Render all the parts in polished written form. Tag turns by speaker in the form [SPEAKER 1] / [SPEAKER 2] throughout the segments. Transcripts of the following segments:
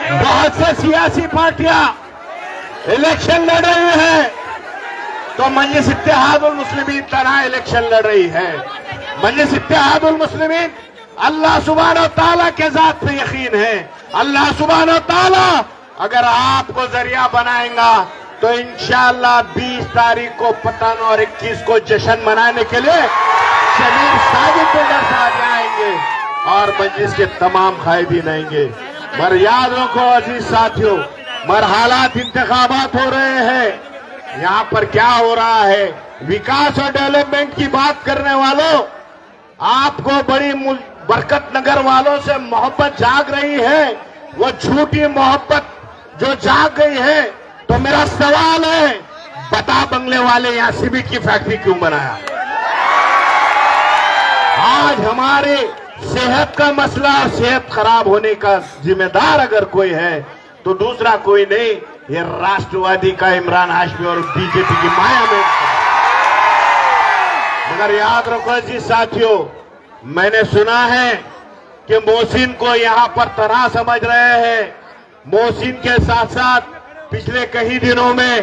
[SPEAKER 1] बहुत से सियासी पार्टियां इलेक्शन लड़ रही हैं, तो मजलिस इत्तेहादुल मुस्लिमीन तरह इलेक्शन लड़ रही है। मजलिस इत्तेहादुल मुस्लिमीन अल्लाह सुब्हानहू व तआला के जात पे यकीन है। अल्लाह सुब्हानहू व तआला अगर आपको जरिया बनाएगा तो इंशाअल्लाह 20 तारीख को पतन और 21 को जश्न मनाने के लिए शमीर साजिद बिल्डर साहब आएंगे और मजलिस के तमाम कायदीन आएंगे। मगर याद रखो अजीज साथियों, मगर हालात इंतखाबात हो रहे हैं। यहाँ पर क्या हो रहा है, विकास और डेवलपमेंट की बात करने वालों, आपको बड़ी बरकत नगर वालों से मोहब्बत जाग रही है, वो झूठी मोहब्बत जो जाग गई है। तो मेरा सवाल है, बता बंगले वाले यहां सीमेंट की फैक्ट्री क्यों बनाया? आज हमारे सेहत का मसला, सेहत खराब होने का जिम्मेदार अगर कोई है तो दूसरा कोई नहीं, ये राष्ट्रवादी का इमरान हाशमी और बीजेपी की माया में। मगर याद रखो जी साथियों, मैंने सुना है कि मोहसिन को यहां पर तरह समझ रहे हैं। मोहसिन के साथ साथ पिछले कई दिनों में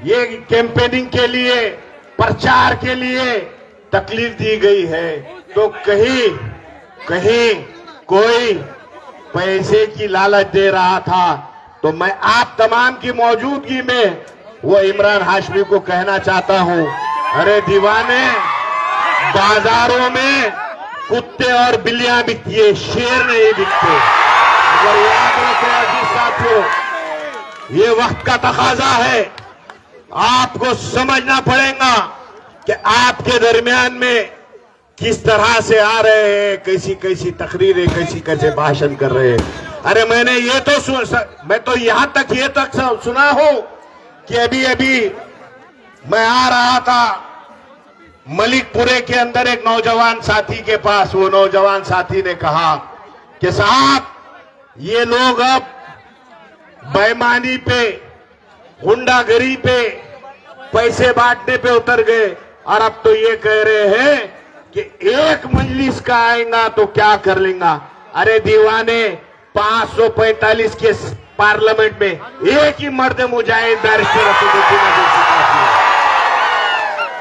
[SPEAKER 1] ये कैंपेनिंग के लिए, प्रचार के लिए तकलीफ दी गई है, तो कहीं कोई पैसे की लालच दे रहा था। तो मैं आप तमाम की मौजूदगी में वो इमरान हाशमी को कहना चाहता हूं, अरे दीवाने, बाजारों में कुत्ते और बिल्लियां बिकती है, शेर नहीं बिकते। अगर याद रखो अजीज साथियों, ये वक्त का तकाजा है, आपको समझना पड़ेगा कि आपके दरमियान में किस तरह से आ रहे हैं, कैसी कैसी तकरीरें, कैसे भाषण कर रहे हैं। अरे मैंने मैं तो यहां तक सुना हूं कि अभी मैं आ रहा था मलिकपुरे के अंदर एक नौजवान साथी के पास, वो नौजवान साथी ने कहा कि साहब ये लोग अब बेईमानी पे, गुंडागरी पे, पैसे बांटने पे उतर गए और अब तो ये कह रहे हैं कि एक मजलिस का आएगा तो क्या कर लेगा। अरे दीवाने, 545 के पार्लियामेंट में एक ही मर्द मुजाहिद बैरिस्टर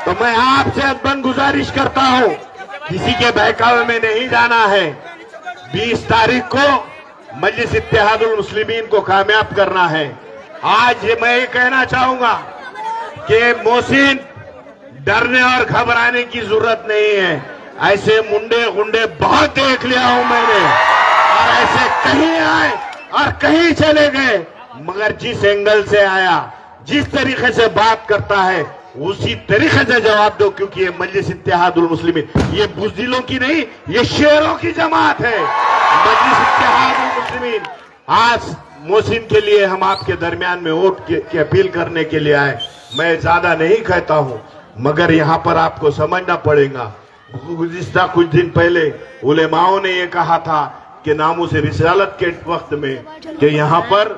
[SPEAKER 1] तो मैं आपसे अदबन गुजारिश करता हूं, किसी के बहकावे में नहीं जाना है। 20 तारीख को मजलिस इत्तेहादुल मुस्लिमीन को कामयाब करना है। आज मैं ये कहना चाहूंगा कि मोहसिन, डरने और घबराने की जरूरत नहीं है। ऐसे मुंडे गुंडे बहुत देख लिया हूं मैंने, और ऐसे कहीं आए और कहीं चले गए, मगर जिस एंगल से आया, जिस तरीके से बात करता है, उसी तरीके से जवाब दो, क्योंकि ये मजलिस इत्तेहादुल मुस्लिमीन ये बुज़दिलों की नहीं, ये शेरों की जमात है। मजलिस इत्तेहादुल मुस्लिमीन, आज मोहसिन के लिए हम आपके दरमियान में वोट की अपील करने के लिए आए। मैं ज्यादा नहीं कहता हूं, मगर यहां पर आपको समझना पड़ेगा, गुज़िश्ता कुछ दिन पहले उलेमाओं ने ये कहा था कि नामूस रिसालत के वक्त में कि यहां पर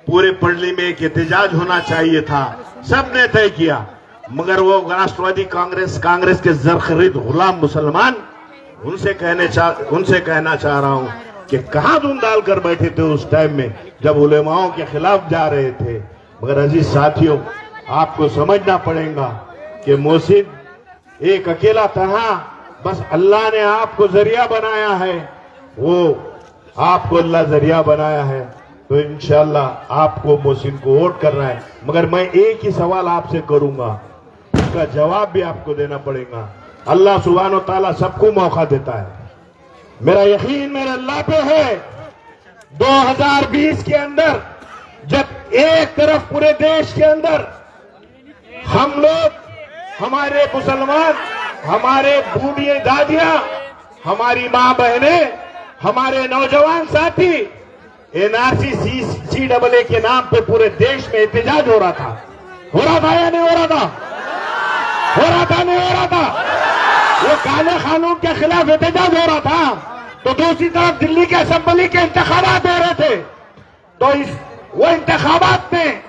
[SPEAKER 1] पूरे पड़ली में एक एहतजाज होना चाहिए था, सबने तय किया। मगर वो राष्ट्रवादी कांग्रेस के जरखरीद गुलाम मुसलमान, उनसे कहना चाह रहा हूं कि कहां धूम डाल कर बैठे थे उस टाइम में जब उलेमाओं के खिलाफ जा रहे थे। मगर अजीज साथियों, आपको समझना पड़ेगा कि मोहसिन एक अकेला था, बस अल्लाह ने आपको जरिया बनाया है, वो आपको अल्लाह जरिया बनाया है, तो इंशाअल्लाह आपको मोहसिन को वोट करना है। मगर मैं एक ही सवाल आपसे करूंगा, उसका जवाब भी आपको देना पड़ेगा। अल्लाह सुब्हानहू तआला सबको मौका देता है, मेरा यकीन मेरे अल्लाह पे है। 2020 के अंदर जब एक तरफ पूरे देश के अंदर हम लोग, हमारे मुसलमान, हमारे बूढ़ी दादियां, हमारी मां बहनें, हमारे नौजवान साथी एनआरसी CAA के नाम पे पूरे देश में एहतजाज हो रहा था या नहीं हो रहा था? नहीं हो रहा था? वो काले कानून के खिलाफ एहतजाज हो रहा था, तो दूसरी तरफ दिल्ली के असेंबली के इंतखाबात हो रहे थे। तो वो इंतखाबात में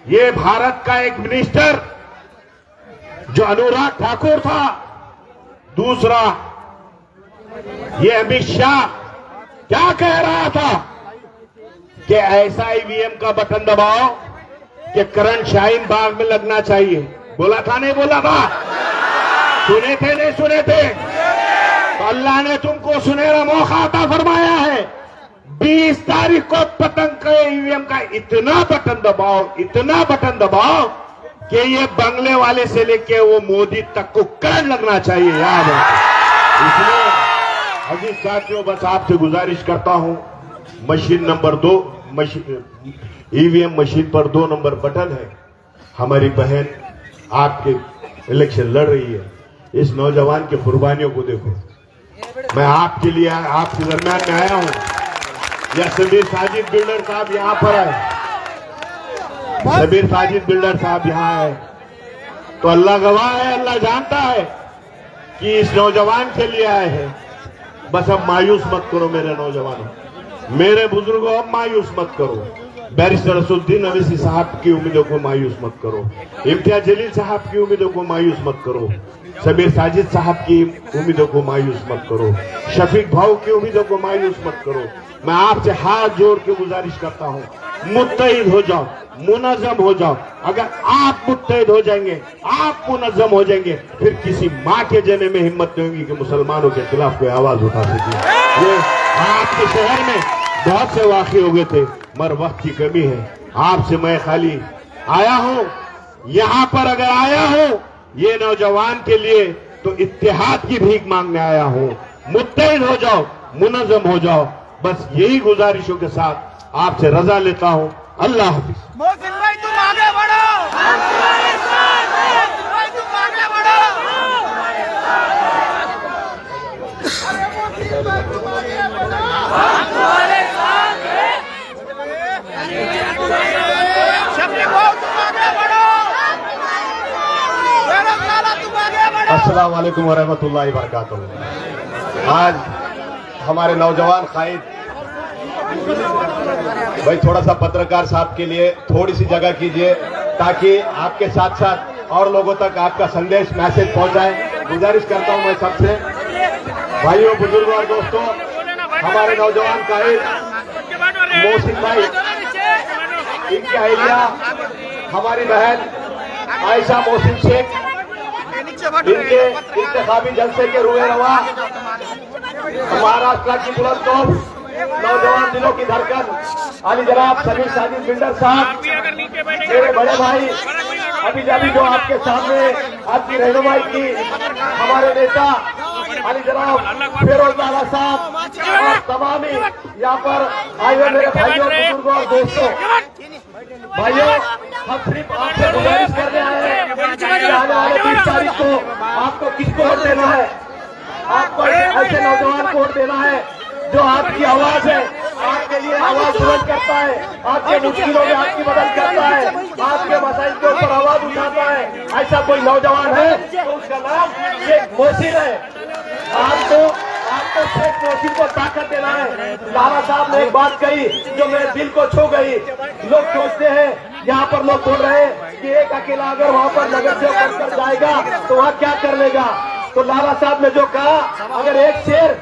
[SPEAKER 1] ये भारत का एक मिनिस्टर जो अनुराग ठाकुर था, दूसरा ये अमित शाह क्या कह रहा था कि ऐसा ईवीएम का बटन दबाओ कि करंट शाहीन बाग में लगना चाहिए। बोला था नहीं बोला था? सुने थे नहीं सुने थे? तो अल्लाह ने तुमको सुनहरा मौका अता फरमाया है। 20 तारीख को पतंग के ईवीएम का इतना बटन दबाओ कि ये बंगले वाले से लेके वो मोदी तक को करंट लगना चाहिए, याद है। इसलिए अजीज साथियों, बस आपसे गुजारिश करता हूं, मशीन नंबर 2 ईवीएम मशीन पर 2 नंबर बटन है। हमारी बहन आपके इलेक्शन लड़ रही है, इस नौजवान की कुर्बानियों को देखो। मैं आपके लिए आपके दरमियान में आया हूं। या समीर साजिद बिल्डर साहब यहां पर आए, समीर साजिद बिल्डर साहब यहां आए तो अल्लाह गवाह है, अल्लाह जानता है कि इस नौजवान के लिए आए हैं। बस अब मायूस मत करो मेरे नौजवानों, मेरे बुजुर्गों, अब मायूस मत करो। बैरिस्टर असदुद्दीन अवैसी साहब की उम्मीदों को मायूस मत करो, इम्तियाज जलील साहब की उम्मीदों को मायूस मत करो, समीर साजिद साहब की उम्मीदों को मायूस मत करो, शफीक भाऊ की उम्मीदों को मायूस मत करो। मैं आपसे हाथ जोड़ के गुजारिश करता हूं, मुत्तहिद हो जाओ, मुनज़्ज़म हो जाओ। अगर आप मुत्तहिद हो जाएंगे, आप मुनज़्ज़म हो जाएंगे, फिर किसी माँ के जने में हिम्मत नहीं होगी कि मुसलमानों के खिलाफ कोई आवाज उठा सके। ये आपके शहर में बहुत से वाक़े हो गए थे, मगर वक्त की कमी है। आपसे मैं खाली आया हूं, यहां पर अगर आया हूं ये नौजवान के लिए, तो इत्तेहाद की भीख मांगने आया हूं। मुत्तहिद हो जाओ, मुनज़्ज़म हो जाओ। बस यही गुजारिशों के साथ आपसे रजा लेता हूं। अल्लाह हाफिज।
[SPEAKER 2] मोहसिन भाई तुम आगे बढ़ो, हमारे साथ हैं। मोहसिन भाई तुम आगे बढ़ो, हमारे साथ हैं। मोहसिन भाई तुम आगे बढ़ो, हमारे साथ हैं। शफीक भाई तुम आगे बढ़ो, बेरोज़ लाला तुम आगे बढ़ो।
[SPEAKER 3] अस्सलाम वालेकुम व रहमतुल्लाहि व बरकातुहू। आज हमारे नौजवान कायद भाई, थोड़ा सा पत्रकार साहब के लिए थोड़ी सी जगह कीजिए ताकि आपके साथ साथ और लोगों तक आपका संदेश मैसेज पहुंचाए। गुजारिश करता हूं मैं सबसे, भाइयों, बुजुर्गों और दोस्तों, हमारे नौजवान कायद मोहसिन भाई, इनकी अहलिया हमारी बहन आयशा मोहसिन शेख, इनके इंतखाबी जलसे के रुए रवा, महाराष्ट्र की बुलंद नौजवान दिलों की धड़कन अली जनाब समीर साजिद बिल्डर साहब, मेरे बड़े भाई अभी जो आपके सामने आपकी रहनुमाई की हमारे नेता अली जनाब फिरोज लाला साहब और तमाम यहाँ पर आए हुए मेरे भाइयों, बुजुर्गों और दोस्तों। भाइयों, हम सिर्फ आपसे गुजारिश करने आए हैं कि आने वाले 20 तारीख को आपको किसको वोट देना है। आपको ऐसे नौजवान को वोट देना है जो आपकी आवाज है, आपके लिए आवाज बुलंद करता है, आपके मुश्किलों में आपकी मदद करता है, आपके मसाइल के ऊपर आवाज उठाता है। ऐसा कोई नौजवान है तो उसका नाम शेख मोहसिन है। आपको शेख मोहसिन को ताकत देना है। लाला साहब ने एक बात कही जो मेरे दिल को छू गई। लोग सोचते हैं, यहाँ पर लोग बोल रहे हैं कि एक अकेला अगर वहाँ पर नगर सेवक बनकर जाएगा तो वहाँ क्या कर लेगा। तो लाला साहब ने जो कहा, अगर एक शेर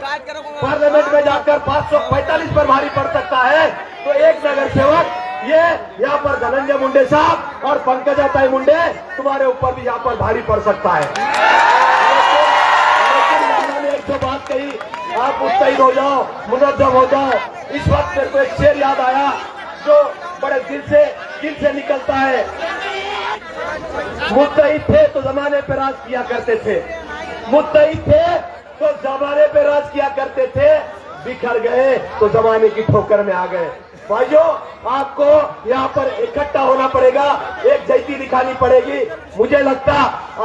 [SPEAKER 3] पार्लियामेंट में जाकर 545 पर भारी पड़ सकता है तो एक नगर सेवक ये यहाँ पर धनंजय मुंडे साहब और पंकजा ताई मुंडे तुम्हारे ऊपर भी यहाँ पर भारी पड़ सकता है। लेकिन लाला ने एक जो बात कही, आप मुस्तैद हो जाओ, मुनज़्ज़म हो जाओ। इस वक्त मेरे को एक शेर याद आया जो बड़े दिल से निकलता है। मुस्तैद थे तो जमाने पे राज किया करते थे, मुत्तहिद थे तो जमाने पे राज किया करते थे, बिखर गए तो जमाने की ठोकर में आ गए। भाइयों, आपको यहाँ पर इकट्ठा होना पड़ेगा, एक जैती दिखानी पड़ेगी। मुझे लगता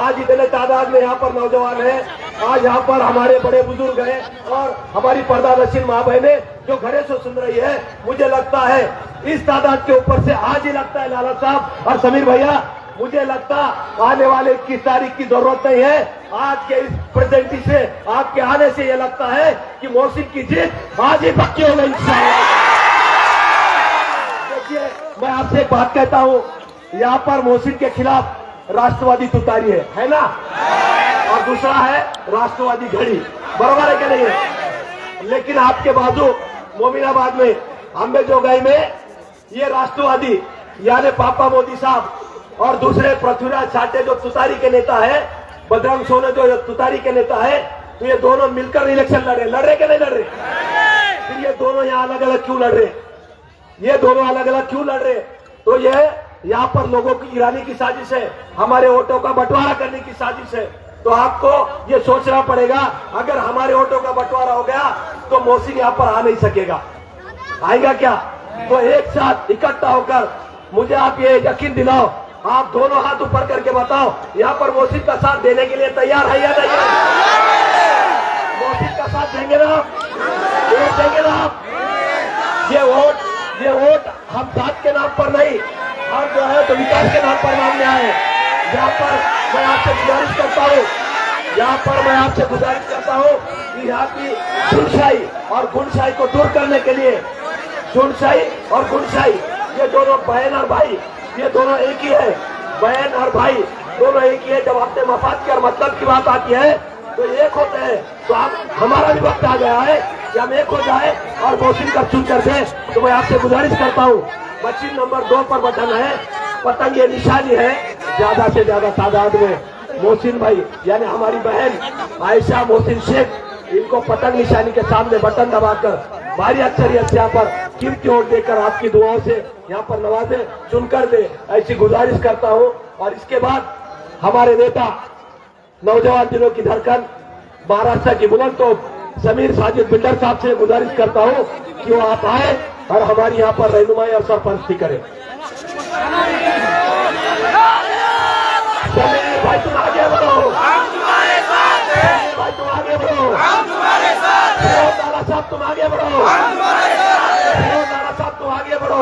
[SPEAKER 3] आज इतने तादाद में यहाँ पर नौजवान हैं, आज यहाँ पर हमारे बड़े बुजुर्ग हैं और हमारी पर्दानशीन माँ बहनें जो घरे से सुन रही है। मुझे लगता है इस तादाद के ऊपर से आज ही लगता है लाला साहब और समीर भैया, मुझे लगता आने वाले 21 तारीख की जरूरत नहीं है। आज के इस प्रेजेंटी से, आपके आने से ये लगता है कि मोहसिन की जीत आज ही पक्की हो गई इंशाअल्लाह। देखिए, मैं आपसे एक बात कहता हूँ, यहाँ पर मोहसिन के खिलाफ राष्ट्रवादी तुतारी है ना, और दूसरा है राष्ट्रवादी घड़ी, बराबर है क्या नहीं है। लेकिन आपके बाजू मोमिनाबाद में अंबेजोगाई में ये राष्ट्रवादी यानी पापा मोदी साहब और दूसरे पृथ्वीराज साठे जो तुतारी के नेता है, बजरंग सोने जो तुतारी के नेता है, तो ये दोनों मिलकर इलेक्शन लड़ रहे कि नहीं लड़ रहे? फिर ये दोनों यहाँ अलग अलग क्यों लड़ रहे? ये दोनों अलग अलग क्यों लड़ रहे? तो ये यहाँ पर लोगों की गिराने की साजिश है, हमारे वोटों का बंटवारा करने की साजिश है। तो आपको ये सोचना पड़ेगा, अगर हमारे वोटों का बंटवारा हो गया तो मोहसिन यहाँ पर आ नहीं सकेगा। आएगा क्या? तो एक साथ इकट्ठा होकर मुझे आप ये यकीन दिलाओ, आप दोनों हाथ ऊपर करके बताओ, यहाँ पर मोहसिन का साथ देने के लिए तैयार है या नहीं? मोहसिन का साथ देंगे ना आप? देंगे ना आप? ये वोट हम जात के नाम पर नहीं, हम जो है तो विकास के नाम पर मांगने आए। यहाँ पर मैं आपसे गुजारिश करता हूँ, यहाँ पर मैं आपसे गुजारिश करता हूँ कि यहाँ की सुनशाही और गुणशाही को दूर करने के लिए, सुनशाही और गुणशाही ये दोनों बहन और भाई, ये दोनों एक ही है। बहन और भाई दोनों एक ही है। जब अपने मफाद की और मतलब की बात आती है तो एक होते हैं। तो आप हमारा भी वक्त आ गया है कि हम एक हो जाए और मोहसिन का चुन कर दे। तो मैं आपसे गुजारिश करता हूँ, मशीन नंबर 2 पर बटन है, पतंग ये निशानी है, ज्यादा से ज्यादा तादाद में मोहसिन भाई यानी हमारी बहन आयशा मोहसिन शेख, इनको पतंग निशानी के सामने बटन दबाकर भारी अक्सरियत से यहाँ पर कीमती वोट देकर आपकी दुआओं से यहाँ पर नवाजे, चुनकर दे, ऐसी गुजारिश करता हूँ। और इसके बाद हमारे नेता नौजवान दिलों की धड़कन महाराष्ट्र की बुलंद तो समीर साजिद बिल्डर साहब से गुजारिश करता हूँ कि वो आप आए और हमारी यहाँ पर रहनुमाई और सरपंच करें। समीर भाई तुम आगे बढ़ो, समीर भाई तुम आगे बढ़ो, लाला साहब तुम आगे बढ़ो, लाला साहब तुम आगे बढ़ो।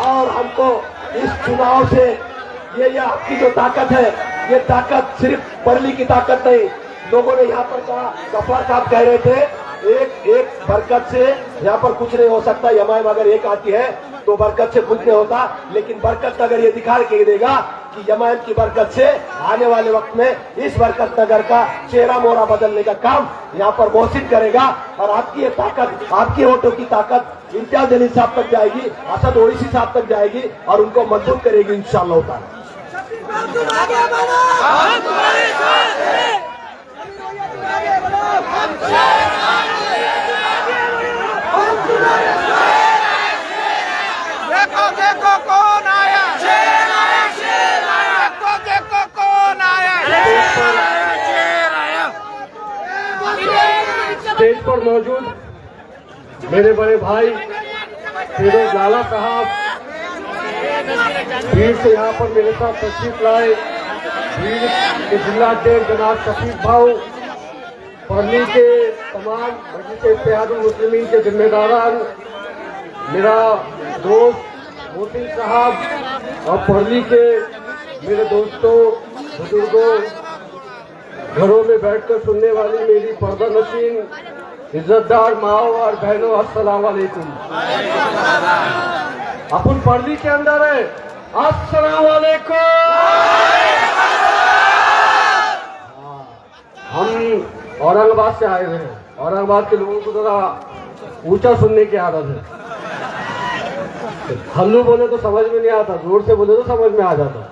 [SPEAKER 3] और हमको इस चुनाव से ये आपकी जो ताकत है, ये ताकत सिर्फ परली की ताकत नहीं। लोगों ने यहाँ पर कहा, गफ्फार साहब कह रहे थे एक बरकत से यहाँ पर कुछ नहीं हो सकता। यमायम अगर एक आती है तो बरकत से कुछ नहीं होता, लेकिन बरकत नगर ये दिखा के देगा कि यमायम की बरकत से आने वाले वक्त में इस बरकत नगर का चेहरा मोहरा बदलने का काम यहाँ पर मोहसिन करेगा। और आपकी ये ताकत, आपकी वोटों की ताकत इम्तियाज जलील साहब तक जाएगी, असद ओवैसी साहब तक जाएगी और उनको मजबूत करेगी इंशाअल्लाह ताला।
[SPEAKER 2] देखो देखो कौन आया, शेर आया, शेर आया, देखो देखो कौन आया, शेर आया।
[SPEAKER 3] स्टेज पर मौजूद मेरे बड़े भाई फिरोज लाला साहब भीड़ से यहाँ पर मेरे साथ तशरीफ लाए, भीड़ के जिला अध्यक्ष जनाब शफीक भाऊ, परली के तमाम मजलिस इत्तेहादुल मुस्लिमीन के जिम्मेदारान, मेरा दोस्त मोहसिन साहब और परली के मेरे दोस्तों, बुजुर्गों, घरों में बैठकर सुनने वाली मेरी पर्दा नशीन इज्जतदार माओ और बहनों, अस्सलाम वालेकुम। अपन परली के अंदर है, अस्सलाम वालेकुम। हम औरंगाबाद से आए हुए हैं। औरंगाबाद के लोगों को जरा ऊंचा सुनने की आदत है। हल्लू बोले तो समझ में नहीं आता, जोर से बोले तो समझ में आ जाता।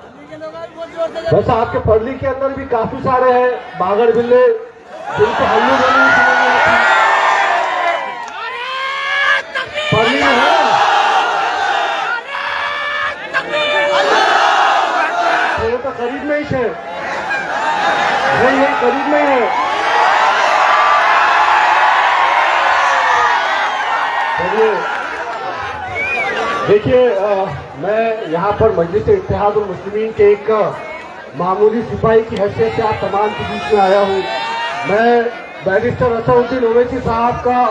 [SPEAKER 3] वैसे आपके परली के अंदर भी काफी सारे हैं बागड़ बिल्ले, जिनको हल्लू बोलने की समझ नहीं आती। परली में है तो करीब में ही है, नहीं करीब में ही है। देखिए, मैं यहाँ पर मजलिस इत्तेहादुल मुस्लिमीन के एक मामूली सिपाही की हैसियत से आप तमाम के बीच में आया हूँ। मैं बैरिस्टर असदुद्दीन ओवैसी साहब का,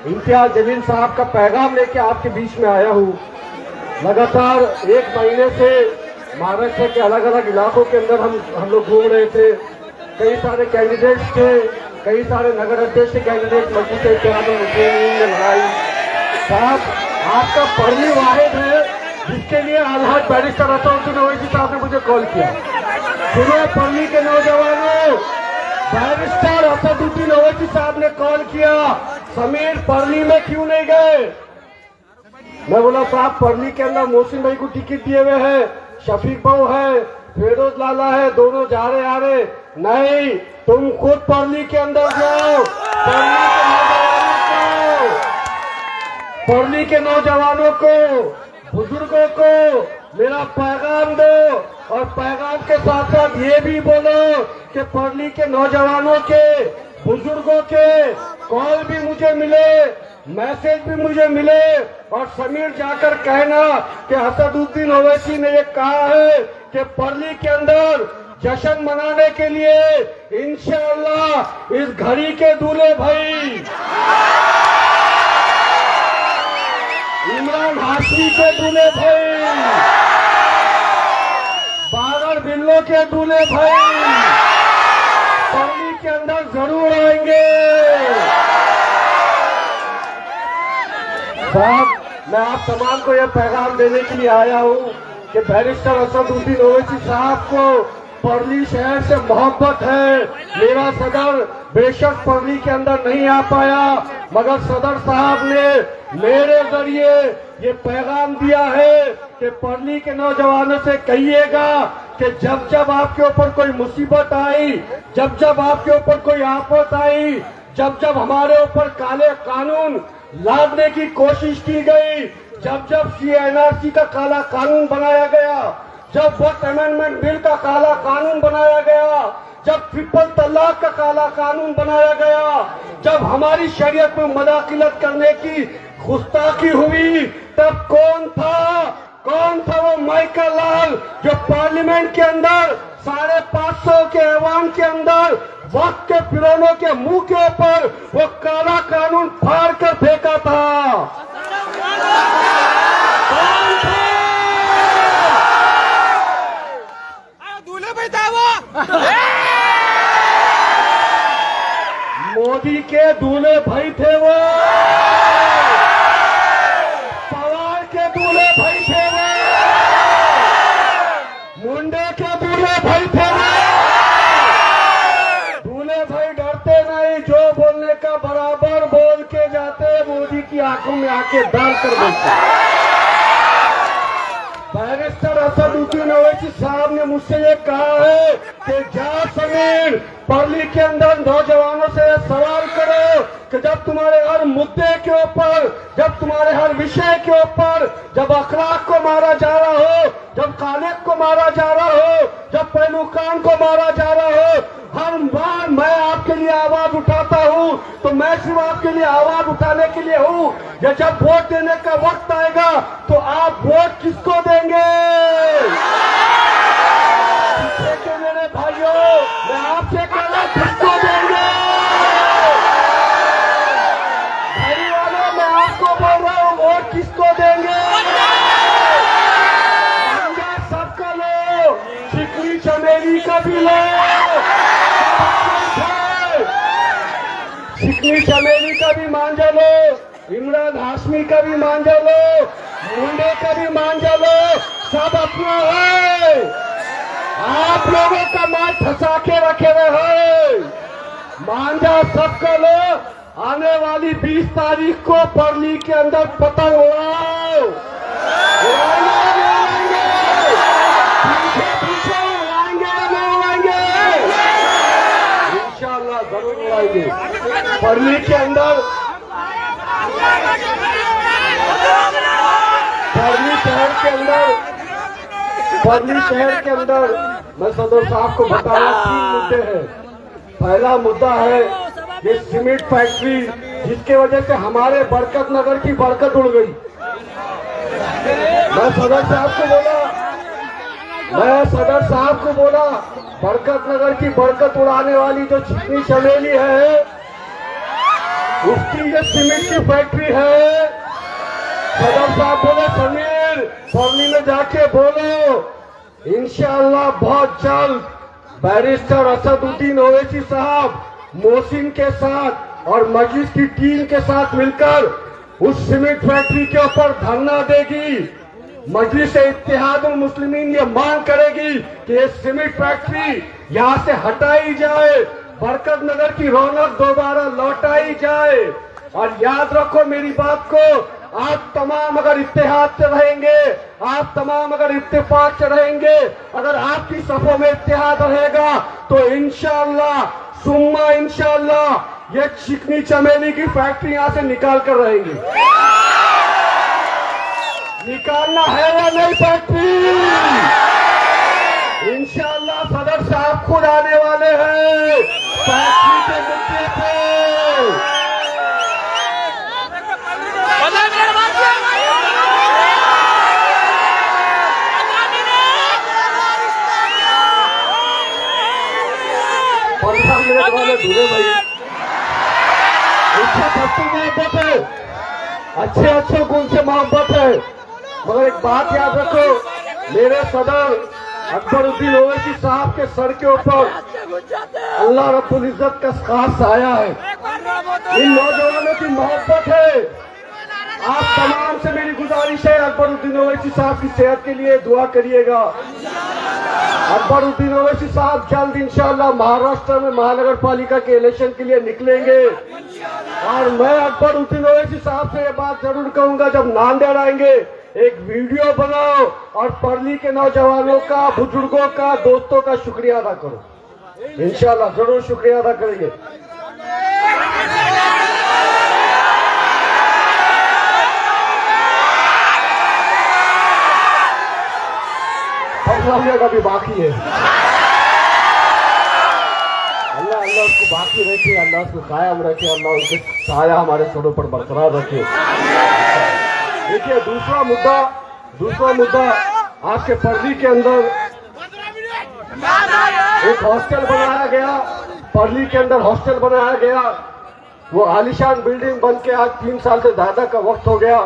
[SPEAKER 3] इम्तियाज जलील साहब का पैगाम लेके आपके बीच में आया हूँ। लगातार 1 महीने से महाराष्ट्र के अलग अलग इलाकों के अंदर हम लोग घूम रहे थे। कई सारे कैंडिडेट्स थे, कई सारे नगर अध्यक्ष के कैंडिडेट मजलिस इत्तेहादुल मुस्लिमीन ने लड़ाई। साहब, आपका परली वाहिद है जिसके लिए अलहद बैरिस्टर असदुद्दीन ओवैसी साहब ने मुझे कॉल किया। सुनो परली के नौजवानों, बैरिस्टर असदुद्दीन ओवैसी साहब ने कॉल किया, समीर परली में क्यों नहीं गए? मैं बोला साहब परली के अंदर मोहसिन भाई को टिकट दिए हुए हैं, शफीक भाऊ है, फिरोज लाला है, दोनों जा रहे आ रहे। नहीं, तुम खुद परली के अंदर जाओ, परली के नौजवानों को, बुजुर्गों को मेरा पैगाम दो, और पैगाम के साथ साथ ये भी बोलो कि परली के नौजवानों के, बुजुर्गों के कॉल भी मुझे मिले, मैसेज भी मुझे मिले, और समीर जाकर कहना कि असदुद्दीन ओवैसी ने ये कहा है कि परली के अंदर जश्न मनाने के लिए इंशाअल्लाह इस घड़ी के दूल्हे भाई इमरान हाशमी के दूल्हे भाई, बागर बिल्लो के दूल्हे भाई परली के अंदर जरूर आएंगे। साहब, मैं आप तमाम को यह पैगाम देने के लिए आया हूँ कि बैरिस्टर असदुद्दीन ओवैसी साहब को परली शहर से मोहब्बत है। मेरा सदर बेशक परली के अंदर नहीं आ पाया, मगर सदर साहब ने मेरे जरिए ये पैगाम दिया है कि परली के नौजवानों से कहिएगा कि जब जब आपके ऊपर कोई मुसीबत आई, जब जब आपके ऊपर कोई आफत आई, जब जब हमारे ऊपर काले कानून लादने की कोशिश की गई, जब जब CNRC का काला कानून बनाया गया, जब वक्त अमेंडमेंट बिल का काला कानून बनाया गया, जब ट्रिपल तलाक का काला कानून बनाया गया, जब हमारी शरीयत में मदाखिलत करने की गुस्ताखी हुई, तब कौन था वो माइकल लाल जो पार्लियामेंट के अंदर 550 के ऐवान के अंदर वक्त के फिरौनों के मुंह के ऊपर वो काला कानून फाड़ कर फेंका था? कौन था?
[SPEAKER 2] दूल्हे भाई था वो।
[SPEAKER 3] मोदी के दूल्हे भाई थे वो, पवार के दूल्हे भाई थे वो, मुंडे के दूल्हे भाई थे वो। दूल्हे भाई डरते नहीं, जो बोलने का बराबर बोल के जाते, मोदी की आंखों में आके डाल कर बैठते। बैरिस्टर असदुद्दीन ओवैसी साहब ने मुझसे ये कहा है कि जा समीर, परली के अंदर नौजवानों से सवाल करो कि जब तुम्हारे हर मुद्दे के ऊपर, जब तुम्हारे हर विषय के ऊपर, जब अखलाक को मारा जा रहा हो, जब खालिक को मारा जा रहा हो, जब पहलुकान को मारा जा रहा हो, हर बार मैं आपके लिए आवाज उठाता हूँ, तो मैं सिर्फ आपके लिए आवाज उठाने के लिए हूँ। या जब वोट देने का वक्त आएगा तो आप वोट किसको देंगे? मेरे भाइयों, मैं आपसे कह रहा हूँ, किसको देंगे? भाई वालों, मैं आपको बोल रहा हूँ, वोट किसको देंगे? सबका लो, चिकनी चमेली का भी लो, चिकनी चमेली का भी मांझा लो, इमरान हाशमी का भी मांझा लो, मुंडे का भी मांझा लो, सब अपना है। आप लोगों का माल फंसा के रखे हुए, मांझा सबका लो। आने वाली 20 तारीख को परली के अंदर पतंग उड़ाओ, इंशाअल्लाह जरूर उड़ाएंगे। परली के अंदर, परली शहर के अंदर मैं सदर साहब को बताया 3 मुद्दे हैं। पहला मुद्दा है ये सीमेंट फैक्ट्री, जिसके वजह से हमारे बरकत नगर की बरकत उड़ गई। मैं सदर साहब को बोला बरकत नगर की बरकत उड़ाने वाली जो चिकनी चमेली है, उसकी ये सीमेंट की फैक्ट्री है। सदर साहब बोले समीर, परली में जाके बोलो, इंशाअल्लाह बहुत जल्द बैरिस्टर असदुद्दीन ओवैसी साहब मोहसिन के साथ और मजलिस की टीम के साथ मिलकर उस सीमेंट फैक्ट्री के ऊपर धरना देगी। मजलिस इत्तेहादुल मुस्लिमीन ये मांग करेगी कि ये सीमेंट फैक्ट्री यहाँ से हटाई जाए, बरकत नगर की रौनक दोबारा लौटाई जाए। और याद रखो मेरी बात को, आप तमाम अगर इत्तेहाद से रहेंगे, आप तमाम अगर इत्तेफाक से रहेंगे, अगर आपकी सफों में इत्तेहाद रहेगा तो इंशाअल्लाह सुम्मा इंशाअल्लाह ये चिकनी चमेली की फैक्ट्री यहां से निकाल कर रहेंगी। निकालना है या नहीं फैक्ट्री? इंशाअल्लाह सदर साहब खुद आने वाले हैं फैक्ट्री के मुद्दे पे। दूल्हे भाई मोहब्बत है, अच्छे गुण से मोहब्बत है, मगर एक बात याद रखो, मेरे सदर अकबरुद्दीन ओवैसी साहब के सर के ऊपर अल्लाह रब्बुल इज्जत का खास साया है। इन नौजवानों की मोहब्बत है। आप तमाम से मेरी गुजारिश है, अकबरुद्दीन ओवैसी साहब की सेहत के लिए दुआ करिएगा। अकबरुद्दीन ओवैसी साहब जल्द इंशाअल्लाह महाराष्ट्र में महानगर पालिका के इलेक्शन के लिए निकलेंगे और मैं अकबरुद्दीन ओवैसी साहब से ये बात जरूर कहूंगा, जब नांदेड़ आएंगे एक वीडियो बनाओ और पर्ली के नौजवानों का, बुजुर्गों का, दोस्तों का शुक्रिया अदा करो। इंशाअल्लाह जरूर शुक्रिया अदा करेंगे। का भी बाकी है, अल्लाह उसको बाकी रखे, अल्लाह उसको कायम रखे, अल्लाह उसके साया हमारे सरों पर बरकरार रखे। देखिए दूसरा मुद्दा आपके पर्ली के अंदर एक हॉस्टल बनाया गया, पर्ली के अंदर हॉस्टल बनाया गया। वो आलीशान बिल्डिंग बन के आज 3 साल से ज्यादा का वक्त हो गया।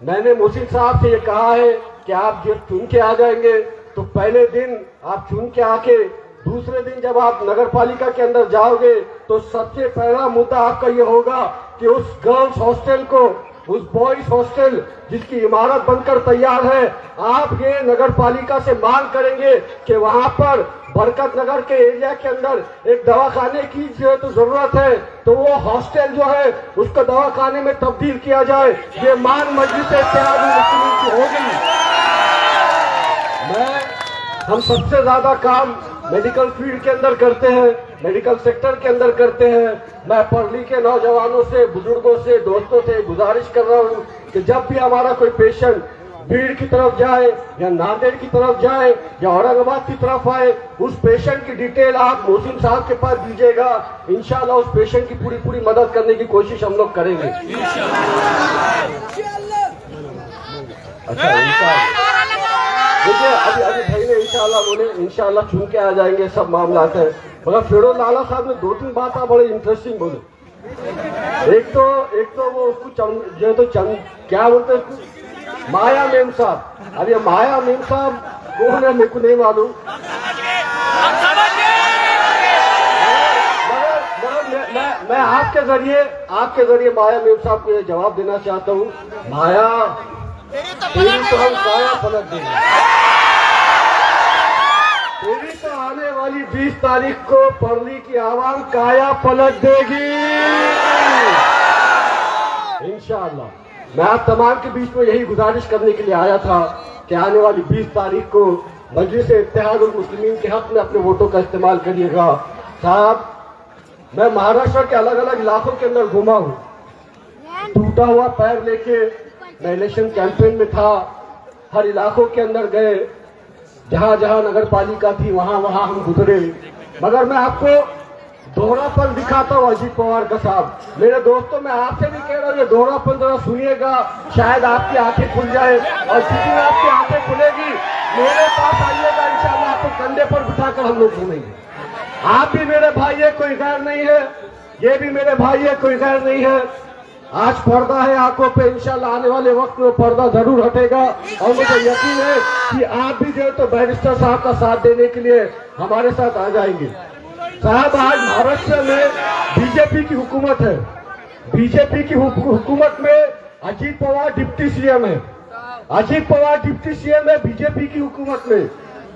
[SPEAKER 3] मैंने मोहसिन साहब से ये कहा है कि आप जब चुन के आ जाएंगे तो पहले दिन आप चुन के आके दूसरे दिन जब आप नगर पालिका के अंदर जाओगे तो सबसे पहला मुद्दा आपका ये होगा कि उस गर्ल्स हॉस्टल को, उस बॉयज हॉस्टल जिसकी इमारत बनकर तैयार है, आप ये नगर पालिका से मांग करेंगे कि वहां पर बरकत नगर के एरिया के अंदर एक दवाखाने की जो तो जरूरत है, तो वो हॉस्टल जो है उसको दवाखाने में तब्दील किया जाए। ये मांग मजलिस इत्तेहाद मुस्लिमीन की होगी। हम सबसे ज्यादा काम मेडिकल फील्ड के अंदर करते हैं, मेडिकल सेक्टर के अंदर करते हैं। मैं पर्ली के नौजवानों से, बुजुर्गों से, दोस्तों से गुजारिश कर रहा हूं कि जब भी हमारा कोई पेशेंट भीड़ की तरफ जाए या नांदेड़ की तरफ जाए या औरंगाबाद की तरफ आए, उस पेशेंट की डिटेल आप मोहसिन साहब के पास दीजिएगा। इंशाल्लाह उस पेशेंट की पूरी मदद करने की कोशिश हम लोग करेंगे। अच्छा, देखिए अभी भाई ने इंशाल्लाह बोले इंशाल्लाह चुन के आ जाएंगे, सब मामला है। मगर फिरोज लाला साहब ने 2-3 बातें बड़े इंटरेस्टिंग बोले। एक तो वो उसको क्या बोलते हैं, माया मेम साहब। अब ये माया मेम साहब कौन है मेरे को नहीं मालूम, मगर मैं आपके जरिए माया मेम साहब को ये जवाब देना चाहता हूँ, माया तेरी तो हम काया पलट देंगे। तेरी तो आने वाली 20 तारीख को पर्ली की आवाम काया पलट देगी इंशाअल्लाह। मैं आप तमाम के बीच में यही गुजारिश करने के लिए आया था कि आने वाली 20 तारीख को मजलिस इत्तेहाद मुस्लिमीन के हक में अपने वोटों का इस्तेमाल करिएगा। साहब, मैं महाराष्ट्र के अलग अलग इलाकों के अंदर घूमा हूँ, टूटा हुआ पैर लेके मैं इलेक्शन कैंपेन में था। हर इलाकों के अंदर गए, जहां जहां नगर पालिका थी वहां हम गुजरे। मगर मैं आपको दोहरापन दिखाता हूँ अजीत पवार का साहब। मेरे दोस्तों, मैं आपसे भी कह रहा हूँ ये दोहरापन जरा सुनिएगा, शायद आपकी आंखें खुल जाए। और जिस दिन आपकी आंखें खुलेगी मेरे पास आइएगा, इंशाल्लाह आपको कंधे पर बिठाकर हम लोग घूमेंगे। आप भी मेरे भाई है, कोई गैर नहीं है, ये भी मेरे भाई है, कोई गैर नहीं है। आज पर्दा है आंखों पे, इंशाल्लाह आने वाले वक्त में पर्दा जरूर हटेगा। और मुझे यकीन है कि आप भी जो है तो बैरिस्टर साहब का साथ देने के लिए हमारे साथ आ जाएंगे। साहब, आज महाराष्ट्र में बीजेपी की हुकूमत है। बीजेपी की हुकूमत में अजीत पवार डिप्टी सीएम है। अजीत पवार डिप्टी सीएम है बीजेपी की हुकूमत में।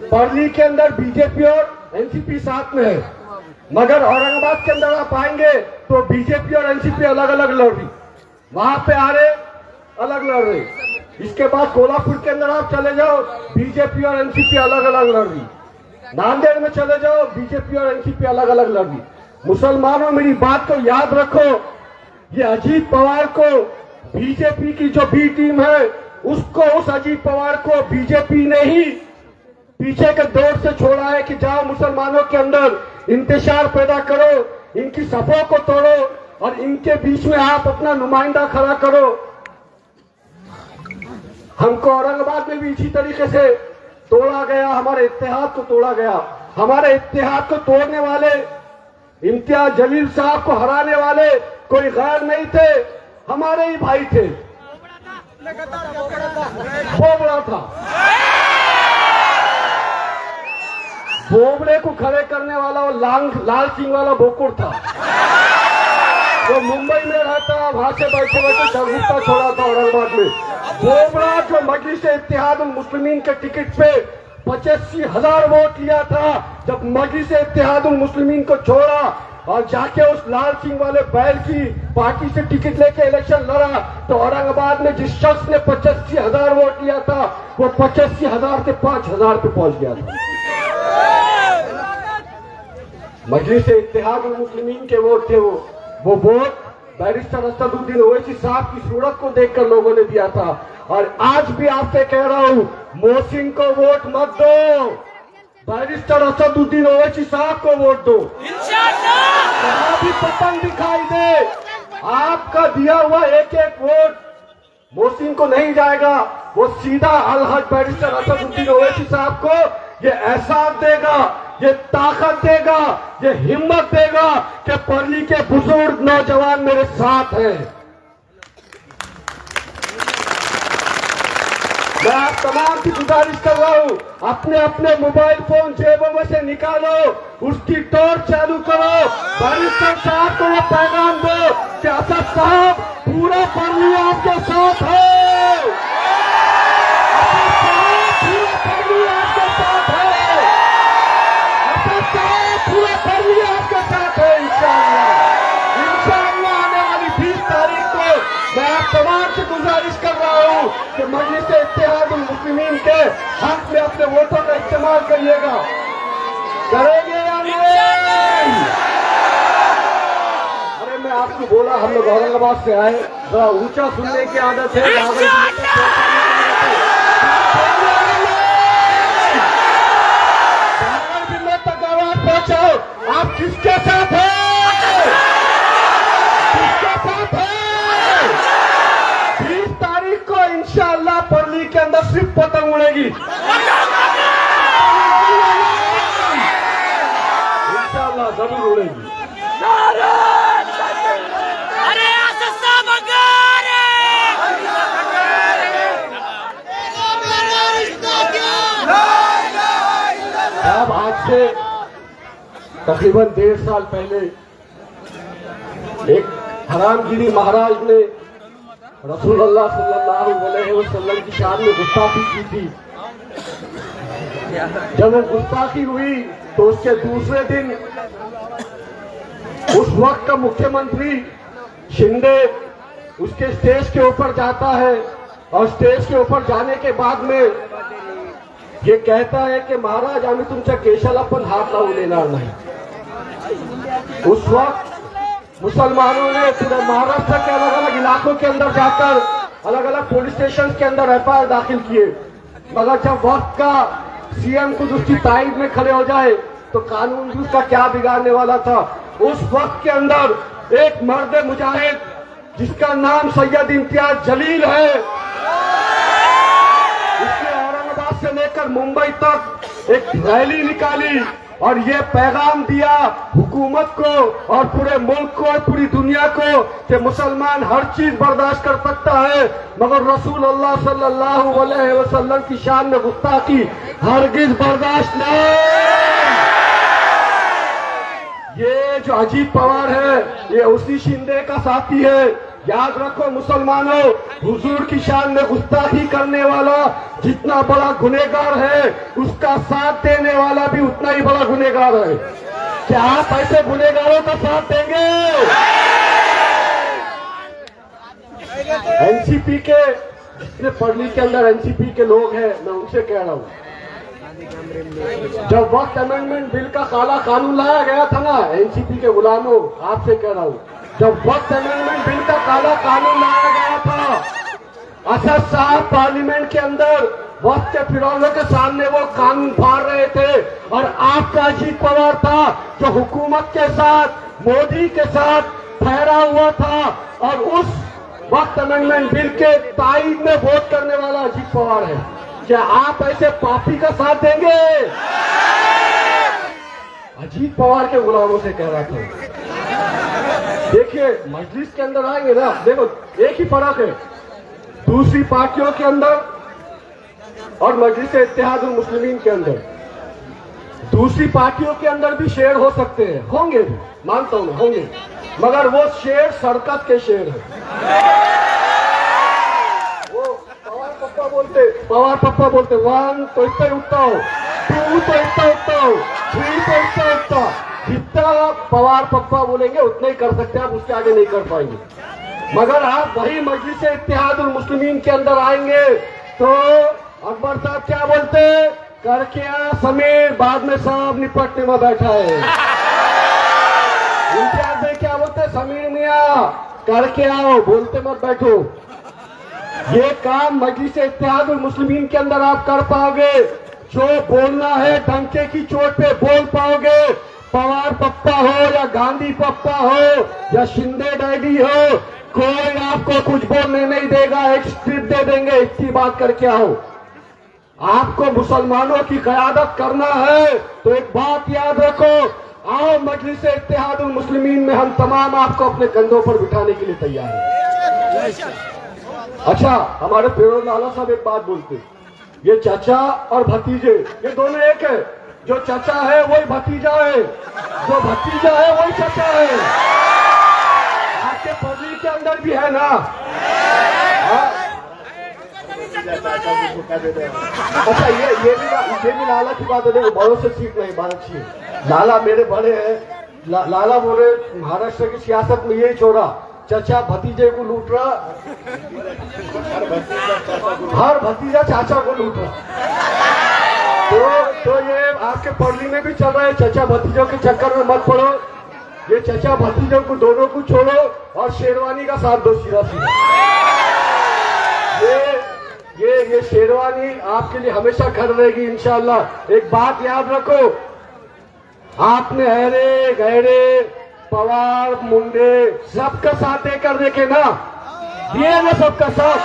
[SPEAKER 3] पर्ली के अंदर बीजेपी और एनसीपी साथ में है। मगर औरंगाबाद के अंदर आप आएंगे तो बीजेपी और एनसीपी अलग अलग लड़ रही, वहां पे आ रहे अलग लड़ रहे। इसके बाद कोल्हापुर के अंदर आप चले जाओ, बीजेपी और एनसीपी अलग अलग लड़ रही। नांदेड़ में चले जाओ, बीजेपी और एनसीपी अलग अलग लड़ रही। मुसलमानों, मेरी बात को याद रखो, ये अजीत पवार को बीजेपी की जो बी टीम है उसको, उस अजीत पवार को बीजेपी ने ही पीछे के दौर से छोड़ा है कि जाओ मुसलमानों के अंदर इंतशार पैदा करो, इनकी सफों को तोड़ो और इनके बीच में आप अपना नुमाइंदा खड़ा करो। हमको औरंगाबाद में भी इसी तरीके से तोड़ा गया, हमारे इत्तेहाद को तोड़ा गया। हमारे इत्तेहाद को तोड़ने वाले, इम्तियाज जलील साहब को हराने वाले कोई गैर नहीं थे, हमारे ही भाई थे। बोबड़ा था, बोबड़े को खड़े करने वाला वो लाल सिंह वाला बोकुर था, वो मुंबई में रहता, वहां से बैठे बैठे शगुफ्ता छोड़ा था औरंगाबाद में। बोबड़ा जो मजलिस इत्तेहाद मुस्लिमीन के टिकट पे 85,000 वोट लिया था, जब मजलिस इत्तेहाद मुस्लिमीन को छोड़ा और जाके उस लाल सिंह वाले बैल की पार्टी से टिकट लेके इलेक्शन लड़ा, तो औरंगाबाद में जिस शख्स ने 85,000 वोट लिया था वो 85,000 से 5,000 पे पहुंच गया था। मजलिस इत्तेहाद मुस्लिमीन के वोट थे, वो वोट बैरिस्टर असदुद्दीन ओवैसी साहब की सूरत को देखकर लोगों ने दिया था। और आज भी आपसे कह रहा हूं, मोहसिन को वोट मत दो, बैरिस्टर असदुद्दीन ओवैसी साहब को वोट दो। जहां भी पतंग दिखाई दे, आपका दिया हुआ एक एक वोट मोहसिन को नहीं जाएगा, वो सीधा अलहज बैरिस्टर असदुद्दीन ओवैसी साहब को ये एहसास देगा, ये ताकत देगा, ये हिम्मत देगा कि परली के बुजुर्ग नौजवान मेरे साथ हैं। मैं आप तमाम की गुजारिश कर रहा हूं, अपने अपने मोबाइल फोन जेबों में से निकालो, उसकी टॉर्च चालू करो, बैरिस्टर साहब को वो पैगाम दो कि असद साहब पूरा परली आपके साथ है, पूरा परली आपके साथ है, असद साहब पूरा परली आपके साथ है। इंशाअल्लाह आने वाली 20 तारीख को मैं आप तमाम से गुजारिश कर रहा हूं कि मजलिस इत्तेहाद मुस्लिमीन के हक में अपने वोटों का इस्तेमाल करिएगा। करेंगे या नहीं? अरे मैं आपको बोला, हम लोग औरंगाबाद से आए, जरा ऊंचा सुनने की आदत है। जिले तक आवाज पहुंचाओ, आप किसके साथ हैं? किसके साथ हैं? 20 तारीख को इंशाअल्लाह परली के अंदर सिर्फ पतंग उड़ेगी, इंशाअल्लाह जरूर उड़ेगी।
[SPEAKER 2] अरे असद साहब अंगारे!
[SPEAKER 3] अब आज से तकरीबन 1.5 साल पहले एक हरामगिरी महाराज ने रसूलुल्लाह सल्लल्लाहु अलैहि वसल्लम की शान में गुस्ताखी की थी। जब वो गुस्ताखी हुई तो उसके दूसरे दिन उस वक्त का मुख्यमंत्री शिंदे उसके स्टेज के ऊपर जाता है और स्टेज के ऊपर जाने के बाद में ये कहता है कि महाराज आम्ही तुमच्या केशाला पण हात लावू देणार नाही। उस वक्त मुसलमानों ने पूरे महाराष्ट्र के अलग अलग इलाकों के अंदर जाकर अलग अलग पुलिस स्टेशन के अंदर FIR दाखिल किए, मगर जब वक्त का सीएम खुद उसकी ताईद में खड़े हो जाए तो कानून भी उसका क्या बिगाड़ने वाला था। उस वक्त के अंदर एक मर्द मुजाहिद जिसका नाम सैयद इम्तियाज जलील है, उसने औरंगाबाद से लेकर मुंबई तक एक रैली निकाली और ये पैगाम दिया हुकूमत को और पूरे मुल्क को और पूरी दुनिया को कि मुसलमान हर चीज बर्दाश्त कर सकता है, मगर रसूल अल्लाह सल्लल्लाहु अलैहि वसल्लम की शान में गुस्ताखी हरगिज बर्दाश्त नहीं। ये जो अजीत पवार है ये उसी शिंदे का साथी है। याद रखो मुसलमानों, हुजूर की शान में गुस्ताखी करने वाला जितना बड़ा गुनहगार है उसका साथ देने वाला भी उतना ही बड़ा गुनहगार है। क्या आप ऐसे गुनहगारों का साथ देंगे? एनसीपी के जितने पढ़ने के अंदर एनसीपी के लोग हैं, मैं उनसे कह रहा हूँ, जब वक्त अमेंडमेंट बिल का काला कानून लाया गया था ना, एनसीपी के गुलामों, आपसे कह रहा हूँ, जब वक्त अमेंडमेंट बिल का काला कानून लाया गया था, असद साहब पार्लियामेंट के अंदर वक्त के फिरौलों के सामने वो कानून फाड़ रहे थे, और आपका अजीत पवार था जो हुकूमत के साथ, मोदी के साथ ठहरा हुआ था, और उस वक्त अमेंडमेंट बिल के ताईद में वोट करने वाला अजीत पवार है। क्या आप ऐसे पापी का साथ देंगे? अजीत पवार के गुलामों से कह रहा था। देखिए, मजलिस के अंदर आएंगे ना, देखो एक ही फर्क है दूसरी पार्टियों के अंदर और मजलिस इत्तेहादुल मुस्लिमीन के अंदर। दूसरी पार्टियों के अंदर भी शेर हो सकते हैं, होंगे भी, मानता हूं, होंगे, मगर वो शेर सरकत के शेर है। वो पवार पप्पा बोलते 1 तो इतना ही उठता हो, 2 तो इतना उठता हो, 3 तो इतना उठता। जितना पवार पप्पा बोलेंगे उतना ही कर सकते हैं आप, उसके आगे नहीं कर पाएंगे। मगर आप वही मजलिस इत्तेहादुल मुस्लिमीन के अंदर आएंगे तो अकबर साहब क्या बोलते, करके आ समीर, बाद में सब निपटने में बैठा है। इम्तियाज में क्या बोलते, समीर मियां करके आओ, बोलते मत बैठो। ये काम मजलिस इत्तेहादुल मुस्लिमीन के अंदर आप कर पाओगे, जो बोलना है डंके की चोट पे बोल पाओगे। पवार पप्पा हो या गांधी पप्पा हो या शिंदे डैडी हो, कोई आपको कुछ बोलने नहीं देगा, एक स्क्रिप्ट दे देंगे, इतनी बात करके आओ। आपको मुसलमानों की क़यादत करना है तो एक बात याद रखो, आओ मजलिस इत्तेहादुल मुस्लिमीन में हम तमाम आपको अपने कंधों पर बिठाने के लिए तैयार हैं। अच्छा, हमारे फिरोज लाला साहब एक बात बोलते, ये चाचा और भतीजे ये दोनों एक है, जो चाचा है वही भतीजा है, जो भतीजा है वही चाचा है। आपके पब्लिक के अंदर भी है ना? अच्छा, ये भी लाला की बात है, देखो बड़ों से सीख नहीं, बात अच्छी है। लाला मेरे बड़े हैं, लाला बोले महाराष्ट्र की सियासत में यही छोड़ा, चाचा भतीजे को लूट रहा, हर भतीजा चाचा को लूट रहा। तो ये आपके पढ़ली में भी चल रहा है, चाचा भतीजों के चक्कर में मत पड़ो, ये चाचा भतीजों को दोनों को छोड़ो और शेरवानी का साथ दो सीधा सीधा। ये शेरवानी आपके लिए हमेशा खड़ रहेगी इंशाअल्लाह। एक बात याद रखो, आपने हरे गहरे पवार मुंडे सबका साथ देकर देखे ना, दिए ना सबका साथ।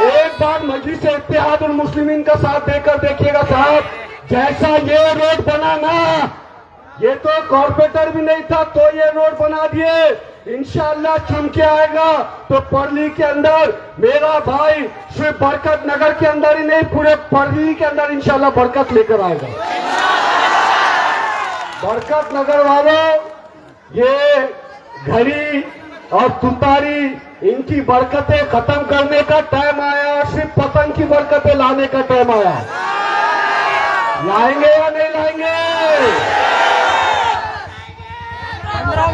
[SPEAKER 3] एक बार मजलिस इत्तेहादुल मुस्लिमीन का साथ देकर देखिएगा साहब, जैसा ये रोड बना ना, ये तो कॉर्पोरेटर भी नहीं था तो ये रोड बना दिए, इंशाअल्लाह चुन के आएगा तो पर्ली के अंदर मेरा भाई सिर्फ बरकत नगर के अंदर ही नहीं, पूरे पर्ली के अंदर इंशाअल्लाह बरकत लेकर आएगा। बरकत नगर वालों, ये घड़ी और तुतारी इनकी बरकतें खत्म करने का टाइम आया, सिर्फ पतंग की बरकतें लाने का टाइम आया। लाएंगे या नहीं लाएंगे?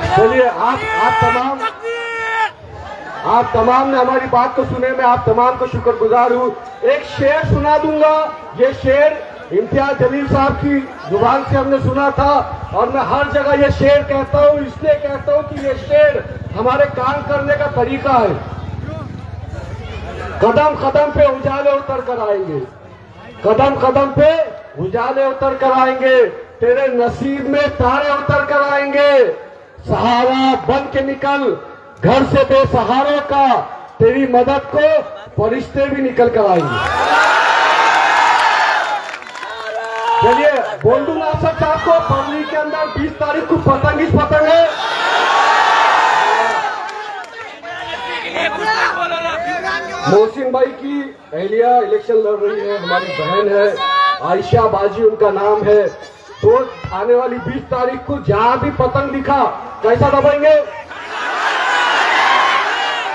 [SPEAKER 3] चलिए, आप तमाम ने हमारी बात को सुने, मैं आप तमाम को शुक्रगुजार हूँ। एक शेर सुना दूंगा, ये शेर इम्तियाज जलील साहब की जुबान से हमने सुना था, और मैं हर जगह ये शेर कहता हूँ, इसलिए कहता हूँ कि ये शेर हमारे काम करने का तरीका है। कदम कदम पे उजाले उतर कर आएंगे, कदम कदम पे उजाले उतर कर आएंगे, तेरे नसीब में तारे उतर कर आएंगे। सहारा बन के निकल घर से बेसहारों का, तेरी मदद को फरिश्ते भी निकल कर आएंगे। चलिए, बोल दूंगा असद साहब को, पर्ली के अंदर 20 तारीख को पतंग ही पतंग है। मोहसिन भाई की अहलिया इलेक्शन लड़ रही है, हमारी बहन है, आयशा बाजी उनका नाम है। तो आने वाली 20 तारीख को जहां भी पतंग दिखा, कैसा दबाएंगे?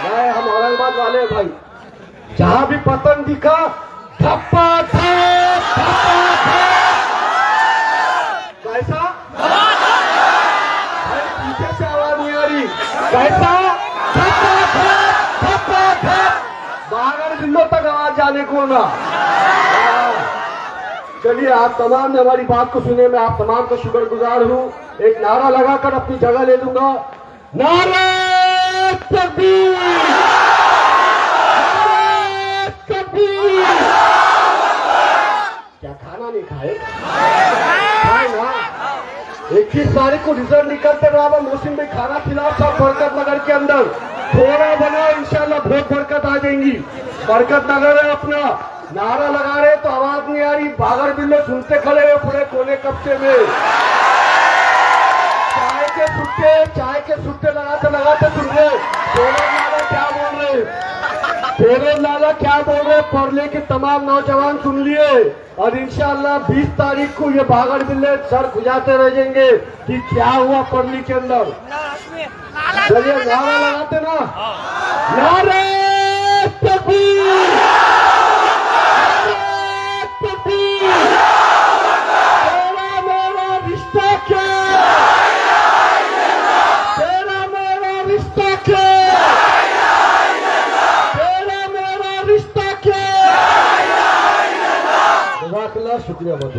[SPEAKER 3] नहीं, हम औरंगाबाद वाले हैं भाई, जहां भी पतंग दिखा धप्पा था, कैसा बोलना। चलिए, आप तमाम ने हमारी बात को सुने, मैं आप तमाम का शुक्रगुजार हूँ। एक नारा लगाकर अपनी जगह ले लूंगा। नारे तकबीर, नारे तकबीर। क्या खाना नहीं खाए? खाए ना। 21 तारीख को रिजल्ट निकलते बराबर मोहसिन भाई खाना खिलाओ सब बरकत नगर के अंदर। थोड़ा बना, इंशाल्लाह बहुत बरकत आ जाएंगी। बरकत नगर है अपना। नारा लगा रहे तो आवाज नहीं आ रही, बागर बिल्लो सुनते खड़े हुए पूरे कोने कब्जे में। चाय के सुट्टे लगाते लगाते सुन रहे फेरोज लाला क्या बोल रहे, फेरोज लाला क्या बोल रहे, पढ़ने के तमाम नौजवान सुन लिए। और इंशाल्लाह 20 तारीख को ये बागर बिल्ले सर खुजाते रह जाएंगे कि क्या हुआ पढ़ने के अंदर। चलिए, नारा लगाते ना, नारे तकबीर, नारे तकबीर। तेरा मेरा रिश्ता क्या, तेरा मेरा रिश्ता क्या, तेरा मेरा रिश्ता क्या। शुक्रिया बहुत।